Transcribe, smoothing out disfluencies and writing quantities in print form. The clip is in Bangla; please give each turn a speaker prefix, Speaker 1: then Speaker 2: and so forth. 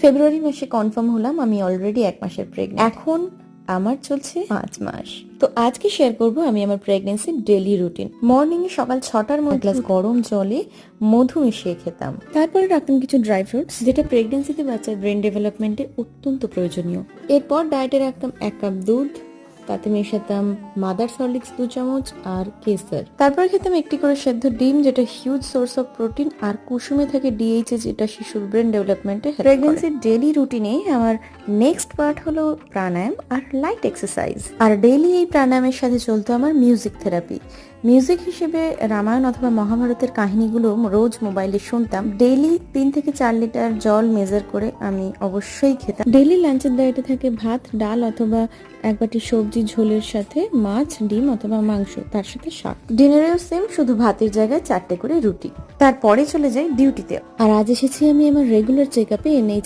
Speaker 1: ফেব্রুয়ারি মাসে কনফার্ম হলাম আমি অলরেডি 1 মাসের প্রেগনেন্ট। এখন আমার চলছে 5 মাস। তো আজকে শেয়ার করব আমি আমার প্রেগনেন্সির ডেইলি রুটিন। মর্নিং এ সকাল 6টার মধ্যে গ্লাস গরম জলে মধু মিশিয়ে খেতাম। তারপরে রাখতাম কিছু ড্রাই ফ্রুটস, যেটা প্রেগনেন্সিতে বাচ্চার ব্রেন ডেভেলপমেন্টে অত্যন্ত প্রয়োজনীয়। এরপর ডায়েটে রাখতাম 1 কাপ দুধ, তাতে মেশাতাম মাদার হরলিক্স 2 চামচ আর কেসর। তারপর খেতাম একটি করে সেদ্ধ ডিম, যেটা হিউজ সোর্স অফ প্রোটিন, আর কুসুমে থাকে ডিএইচএ, যেটা শিশুর ব্রেন ডেভেলপমেন্টে হেল্প করে। প্রেগন্যান্সির ডেইলি রুটিনে আমার নেক্সট পার্ট হলো প্রাণায়াম আর লাইট এক্সারসাইজ। আর ডেইলি এই প্রাণায়ামের সাথে চলতো আমার মিউজিক থেরাপি। মিউজিক হিসেবে রামায়ণ অথবা মহাভারতের কাহিনীগুলো রোজ মোবাইলে শুনতাম। ডেইলি 3 থেকে 4 লিটার জল মেজার করে আমি অবশ্যই খেতাম। ডেইলি লাঞ্চের ডায়েটে থাকে ভাত, ডাল অথবা এক বাটি সবজি, ঝোলের সাথে মাছ, ডিম অথবা মাংস, তার সাথে শাক। ডিনারেও সেম, শুধু ভাতের জায়গায় 4টে করে রুটি। তারপরে চলে যাই ডিউটিতে। আর আজ এসেছি আমি আমার রেগুলার চেক আপে।